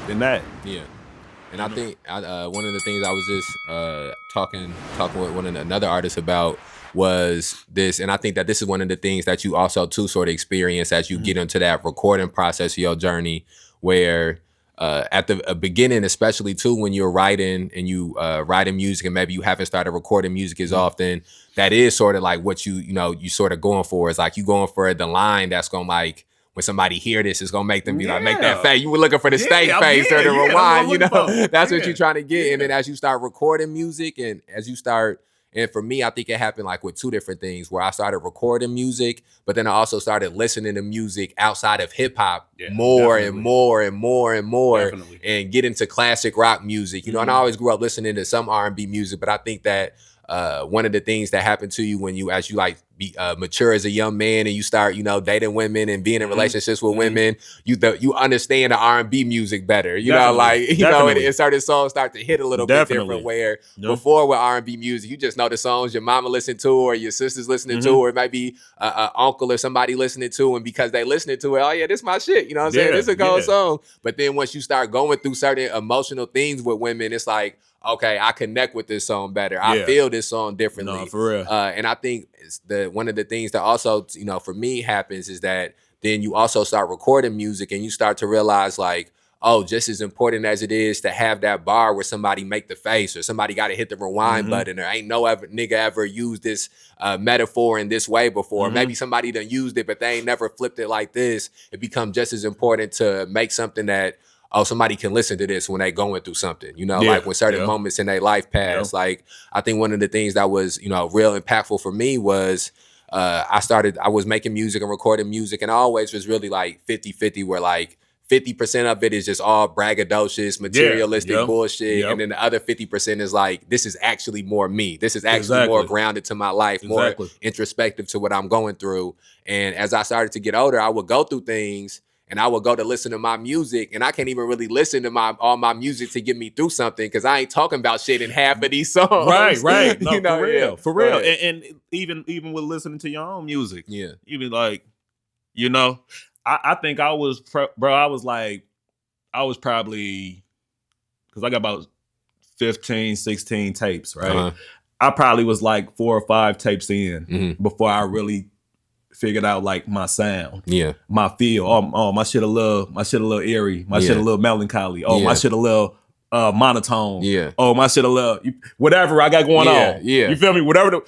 than that. Yeah. And I think one of the things I was just talking with another artist about was this, and I think that this is one of the things that you also too sort of experience as you get into that recording process of your journey, where at the beginning, especially too, when you're writing and you writing music and maybe you haven't started recording music as often, that is sort of like what you sort of going for. Is like you going for the line that's gonna like, when somebody hear this, it's gonna make them be like, make that face. You were looking for the steak face or the rewind, that's what you're trying to get. And then as you start recording music and as you start, and for me, I think it happened like with two different things, where I started recording music, but then I also started listening to music outside of hip hop more and more and more and more, and get into classic rock music. And I always grew up listening to some R&B music, but I think that one of the things that happened to you when you, as you like be mature as a young man and you start, dating women and being in relationships with women, you understand the R&B music better. And certain songs start to hit a little bit different. Where before with R&B music, you just know the songs your mama listened to or your sister's listening to, or it might be an uncle or somebody listening to, and because they listening to it, oh yeah, this is my shit. You know what I'm saying? This is a cold song. But then once you start going through certain emotional things with women, it's like, okay, I connect with this song better. I feel this song differently. No, for real. And I think one of the things that also, for me happens is that then you also start recording music and you start to realize like, oh, just as important as it is to have that bar where somebody make the face or somebody got to hit the rewind button, or ain't no nigga ever used this metaphor in this way before. Maybe somebody done used it, but they ain't never flipped it like this. It becomes just as important to make something that, oh, somebody can listen to this when they going through something, like when certain moments in their life pass. Like, I think one of the things that was, real impactful for me was I was making music and recording music, and I always was really like 50-50, where like 50% of it is just all braggadocious, materialistic bullshit. And then the other 50% is like, this is actually more me. This is actually more grounded to my life, more introspective to what I'm going through. And as I started to get older, I would go through things and I would go to listen to my music, and I can't even really listen to all my music to get me through something, because I ain't talking about shit in half of these songs. Right. No, for real. And even with listening to your own music, you be like, I think I was, I was probably, because I got about 15, 16 tapes, right? I probably was like 4 or 5 tapes in before I really figured out like my sound, my feel. Oh, my shit a little eerie, my shit a little melancholy. Oh, my shit a little monotone. Oh, my shit a little whatever I got going on. You feel me? Whatever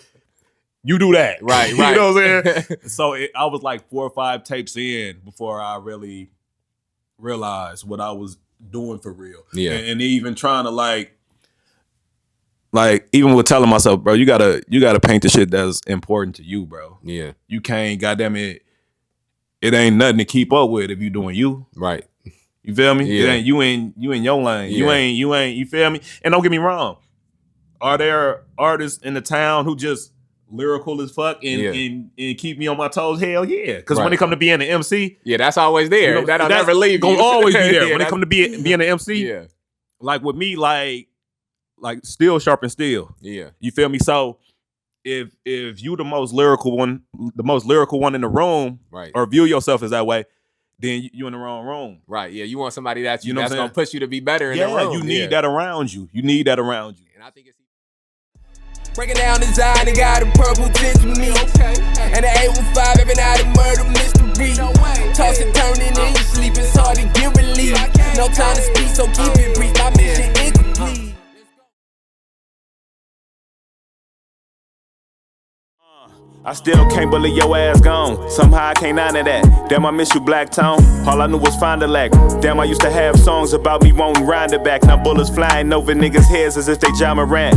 you do that. Right. You know what I'm saying? So I was like 4 or 5 tapes in before I really realized what I was doing for real. And even trying to like even with telling myself, bro, you gotta paint the shit that's important to you, bro. You can't, goddamn it, it ain't nothing to keep up with if you doing you. Right. You feel me? It ain't you in your lane. You ain't, you feel me? And don't get me wrong. Are there artists in the town who just lyrical as fuck and keep me on my toes? Hell yeah. Because when it come to being an MC, that's always there. That'll never leave. Gonna always be there. When it come to being an MC, like with me, like steel sharpen steel. You feel me? So if you the most lyrical one in the room, or view yourself as that way, then you in the wrong room. Right. Yeah. You want somebody that's gonna push you to be better in the room. You need that around you. You need that around you. And I think it's breaking down design and got a purple tint to me. And the 815 every night a murder mystery. Toss and turning in your sleep, it's hard to get relief. No time to speak, so keep it brief. My mission incomplete. I still can't believe your ass gone. Somehow I can't honor that. Damn, I miss you, Black Tone. All I knew was find a lack. Damn, I used to have songs about me wanting round it back. Now bullets flying over niggas' heads as if they John Morant.